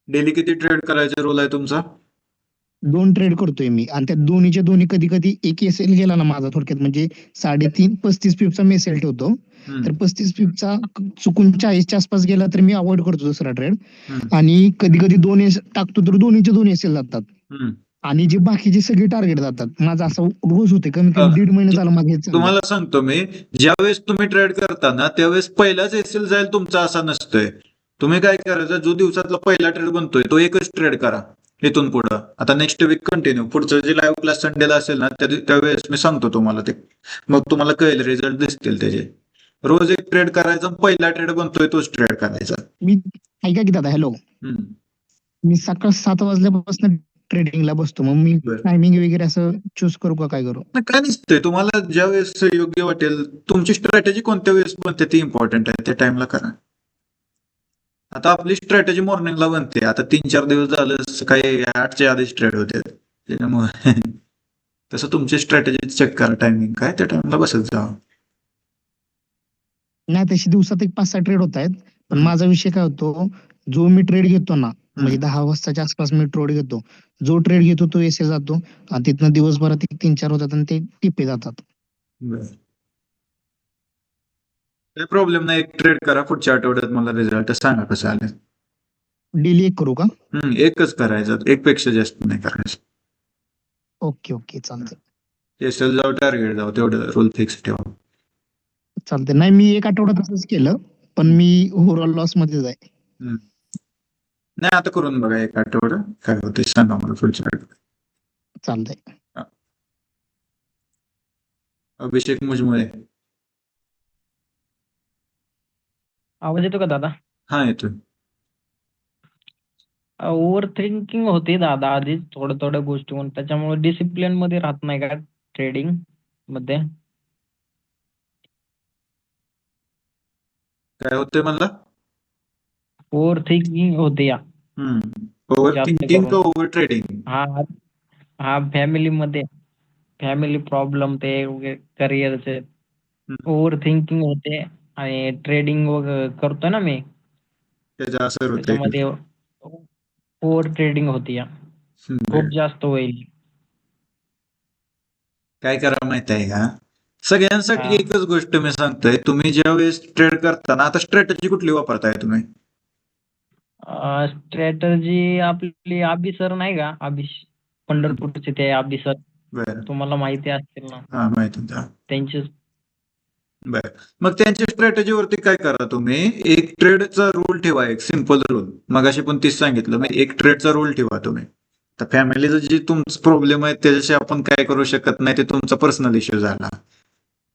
डेली किती ट्रेड करायचा रोल आहे तुमचा? 2 ट्रेड करतोय मी आणि त्या दोन्हीच्या दोन्ही कधी कधी एक एसएल गेला ना माझा थोडक्यात म्हणजे 3.5-35 पिपचा मी एसएल ठेवतो. तर 35 पिपचा चुकून 40च्या आसपास गेला तर मी अवॉइड करतो दुसरा ट्रेड. आणि कधी कधी 2 टाकतो तर दोन्हीचे 2 एसएल जातात. आणि जे बाकीचे सगळे टार्गेट जातात. माझा असं रोज होते कमीत कमी 1.5 महिने झाला माझं हेच चाललंय. तुम्हाला सांगतो मी, ज्यावेळेस तुम्ही ट्रेड करता ना त्यावेळेस पहिलाच एसएल जाईल तुमचा असा नसतोय. तुम्ही काय करायचं, जो दिवसातला पहिला ट्रेड बनतोय तो एकच ट्रेड करा इथून पुढं. आता नेक्स्ट वीक कंटिन्यू, पुढचं जे लाईव्ह क्लास संडेला असेल ना त्यावेळेस मी सांगतो तुम्हाला ते. मग तुम्हाला कळेल, रिझल्ट दिसतील त्याचे. रोज एक ट्रेड करायचा, पहिला ट्रेड बनतोय तोच ट्रेड करायचा. मी ऐका की दादा. हॅलो. मी सकाळ 7 वाजल्यापासून ट्रेडिंगला बसतो. मग मी टायमिंग वगैरे असं चूज करू का काय करू? काय नसतंय, तुम्हाला ज्या वेळेस योग्य वाटेल. तुमची स्ट्रॅटेजी कोणत्या वेळेस बनते ती इम्पॉर्टंट आहे, त्या टाइमला करा. आता आपली स्ट्रॅटेजी मॉर्निंगला बनते. आता 3-4 दिवस झालं सकाळी 8च्या आधीच ट्रेड होते त्याच्यामुळे तसं तुमची स्ट्रॅटेजी चेक करा, टायमिंग काय त्या टाइमला बसत जा. नाही तशी दिवसात एक 5-6 ट्रेड होत आहेत. पण माझा विषय काय होतो, जो मी ट्रेड घेतो ना म्हणजे 10 वाजताच्या आसपास मी ट्रेड घेतो. जो ट्रेड घेतो तो एसए जातो आणि तिथनं दिवसभरात 3-4 होतात आणि ते टिपे जातात. काही प्रॉब्लेम नाही, एक ट्रेड करा. पुढच्या आठवड्यात मला रिझल्ट सांगा कसं आले. डेली एक करू का? एकच करायचं, एक पेक्षा जास्त नाही करायचं. ओके ओके चालतंय. एसएल जाऊ, टार्गेट जाऊ, तेवढं रूल फिक्स ठेवा. चालतंय. नाही मी एक आठवडा तसंच केलं पण मी ओव्हरऑल लॉस मध्येच आहे. नाही आता करून बघा एक आठवडा, काय होते सांगा मला पुढच्या आठवड्यात. चालतंय. अभिषेक मुजमुळे. आवाज येतो का दादा? हा येतोय. ओव्हर थिंकिंग होते दादा आधीच थोड्या थोड्या गोष्टीवर, त्याच्यामुळे डिसिप्लिन मध्ये राहत नाही का ट्रेडिंग मध्ये? काय होतंय म्हणला? ओव्हर थिंकिंग होते या ओव्हर जास्त थिंकिंग का करून. Over trading? हा हा फॅमिलीमध्ये फॅमिली प्रॉब्लेम ते करिअरचे ओव्हर थिंकिंग होते आणि ट्रेडिंग वगैरे करतोय ना मी त्याचा असर होतोय. त्याच्यामध्ये ओव्हर ट्रेडिंग होती या खूप जास्त होईल. काय करा माहित आहे का, सगळ्यांसाठी हा. एकच गोष्ट मी सांगतोय. तुम्ही ज्या वेळेस ट्रेड करताना, आता स्ट्रॅटेजी कुठली वापरताय तुम्ही? स्ट्रॅटर्जी आपली आबी सर नाही का, पंढरपूरचे ते आबी सर, बरं. तुम्हाला माहिती असतील ना हा माहिती आहे. त्यांचे. बरं, मग त्यांच्या स्ट्रॅटेजीवरती काय करा तुम्ही, एक ट्रेडचा रूल ठेवा, एक सिम्पल रूल. मगाशी पण तीच सांगितलं मी, एक ट्रेडचा रूल ठेवा तुम्ही. तर फॅमिलीचं जे तुमचं प्रॉब्लेम आहे त्याच्याशी आपण काय करू शकत नाही, ते तुमचा पर्सनल इश्यू झाला.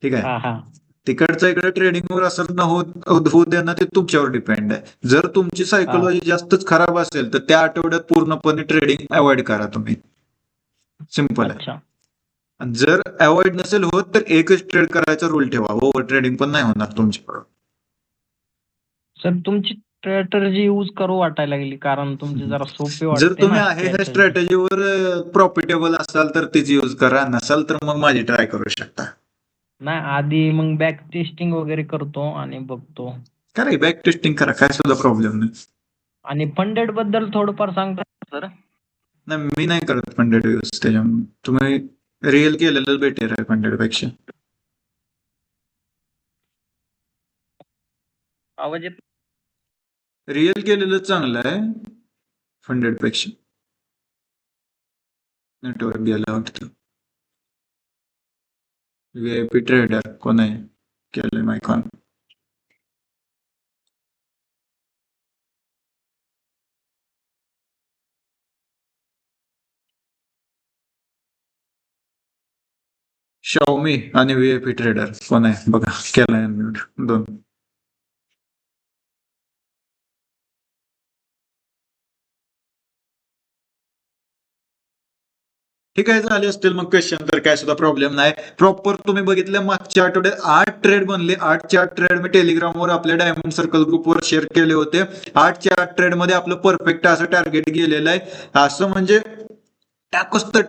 ठीक आहे. हा हा तिकडच्या इकडे ट्रेडिंगवर असर न होऊ देणं ते तुमच्यावर डिपेंड आहे. जर तुमची सायकोलॉजी जास्तच खराब असेल तर त्या आठवड्यात पूर्णपणे ट्रेडिंग अवॉइड करा तुम्ही. सिम्पल आहे. अच्छा. आणि जर अवॉइड नसेल होत तर एकच ट्रेड करायचा रूल ठेवा. ओव्हर ट्रेडिंग पण नाही होणार तुमच्याकडून. सर तुमची स्ट्रॅटर्जी यूज करू वाटायला लागली, कारण तुमची जरा सोपी जर वाटते तुम्ही ना आहे ह्या strategy. स्ट्रॅटेजीवर प्रॉफिटेबल असाल तर तीच यूज करा, नसाल तर मग माझी ट्राय करू शकता. नाही आधी मग बॅक टेस्टिंग वगैरे करतो आणि बघतो. करा बॅक टेस्टिंग करा, काय सुद्धा प्रॉब्लेम नाही. आणि फंडेड बद्दल थोडंफार सांगता सर? नाही मी नाही करत फंडेड यूज, त्याच्यामुळे तुम्ही रिअल केलेलं बेटर आहे फंडेड पेक्षा. आवाज येत रिअल केलेलं चांगलं आहे 100 पेक्षा. नेटवर्क गेलं वाटतं. VIP ट्रेडर कोण आहे केलंय मायकॉन. Xiaomi आणि VIP ट्रेडर कोण आहे बघा केलाय म्यूट 2. ठीक आहे, झाले असतील मग क्वेश्चन तर काय सुद्धा प्रॉब्लेम नाही. प्रॉपर तुम्ही बघितलं मागच्या आठवड्यात 8 ट्रेड बनले. 8च्या 8 ट्रेड मी टेलिग्रामवर आपल्या डायमंड सर्कल ग्रुपवर शेअर केले होते. 8च्या 8 ट्रेड मध्ये आपलं परफेक्ट असं टार्गेट गेलेलं आहे. असं म्हणजे टाकूस तर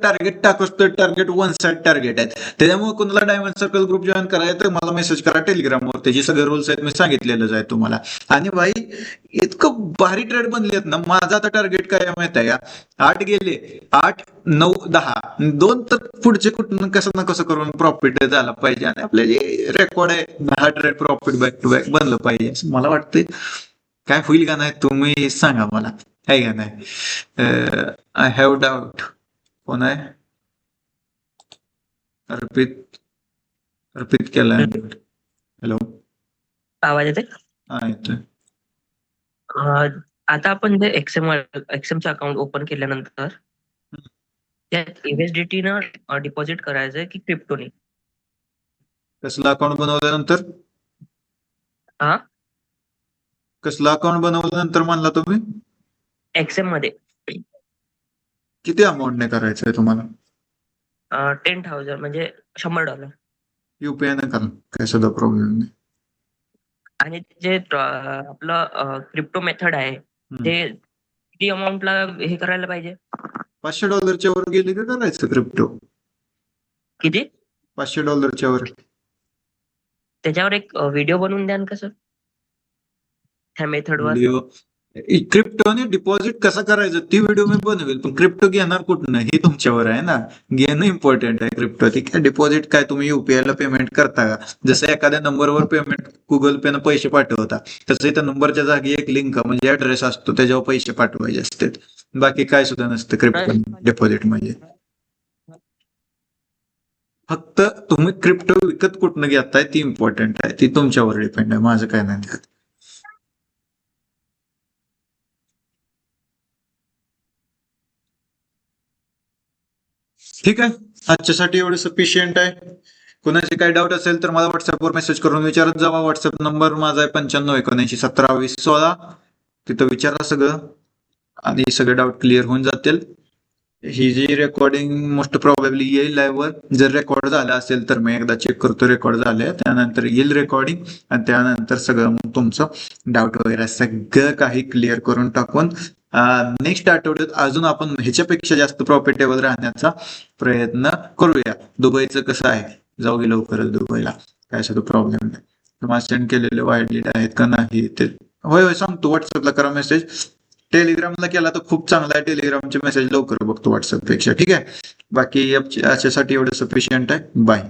टार्गेट वन साइड टार्गेट आहेत. त्याच्यामुळे कोणाला डायमंड सर्कल ग्रुप जॉईन करायचं तर मला मेसेज करा टेलिग्रामवर. त्याचे सगळे रूल्स आहेत मी सांगितलेलंच आहे तुम्हाला. आणि भाई इतकं भारी ट्रेड बनले आहेत ना. माझा आता टार्गेट काय माहित आहे का, 8 गेले 8 9 10 2 तर पुढचे कुठून कसं ना कसं करून प्रॉफिट झाला पाहिजे. आणि आपले जे रेकॉर्ड आहे 10 trade profit back to back बनलं पाहिजे असं मला वाटतंय. काय होईल का नाही तुम्ही सांगा मला, आहे का नाही. I have doubt. कोण आहे अर्पित केलाय. हॅलो, आवाज येते. हा येतोय. आता आपण जे एक्सएमचं अकाउंट ओपन केल्यानंतर त्यात USDT न डिपॉझिट करायचंय की क्रिप्टोने. कसलं अकाउंट बनवल्यानंतर हा कसलं अकाउंट बनवल्यानंतर म्हणला तुम्ही एक्सएम मध्ये किती अमाऊंट ने करायचंय तुम्हाला. 10,000 म्हणजे $100. UPI ने करा, काय सुद्धा प्रॉब्लेम नाही. आणि जे आपलं क्रिप्टो मेथड आहे ते किती अमाऊंटला हे करायला पाहिजे. $500 वर गेली का करायचं क्रिप्टो. किती $500 वर. त्याच्यावर एक व्हिडिओ बनवून द्या कसं ह्या मेथडवर. व्हिडिओ क्रिप्टोने डिपॉझिट कसं करायचं ती व्हिडिओ मी बनवेल. पण क्रिप्टो घेणार कुठनं हे तुमच्यावर आहे ना. घेणं इम्पॉर्टंट आहे क्रिप्टो. ती काय डिपॉझिट काय तुम्ही UPI ला पेमेंट करता का. जसं एखाद्या नंबरवर पेमेंट गुगल पे न पैसे पाठवता तसं इथं नंबरच्या जागी एक लिंक म्हणजे ऍड्रेस असतो त्याच्यावर पैसे पाठवायचे असते. बाकी काय सुद्धा नसतं क्रिप्टो डिपॉझिट म्हणजे. फक्त तुम्ही क्रिप्टो विकत कुठनं घेताय ती इम्पॉर्टंट आहे. ती तुमच्यावर डिपेंड आहे, माझं काय नाही त्यात. ठीक आहे, आजच्यासाठी एवढं सफिशियंट आहे. कुणाचे काही डाऊट असेल तर मला व्हॉट्सअपवर मेसेज करून विचारत जावा. व्हॉट्सअप नंबर माझा आहे 9579172016. तिथं विचारा सगळं आणि सगळे डाऊट क्लिअर होऊन जातील. ही जी रेकॉर्डिंग मोस्ट प्रॉबेबली येईल लाईव्हवर. जर रेकॉर्ड झालं असेल तर मी एकदा चेक करतो रेकॉर्ड झालंय, त्यानंतर येईल रेकॉर्डिंग आणि त्यानंतर सगळं मग तुमचं डाऊट वगैरे सगळं काही क्लिअर करून टाकून नेक्स्ट आठवड्यात अजून आपण ह्याच्यापेक्षा जास्त प्रॉफिटेबल राहण्याचा प्रयत्न करूया. दुबईचं कसं आहे, जाऊ गे लवकरच दुबईला, काय सुद्धा प्रॉब्लेम नाही. तुम्हाला सेंड केलेले वायडेड आहेत का नाही ते होय सांगतो. व्हॉट्सअपला करा मेसेज. टेलिग्रामला केला तर खूप चांगला आहे. टेलिग्रामचे मेसेज लवकर बघतो व्हॉट्सअप पेक्षा. ठीक आहे, बाकी याच्यासाठी एवढं सफिशियंट आहे. बाय.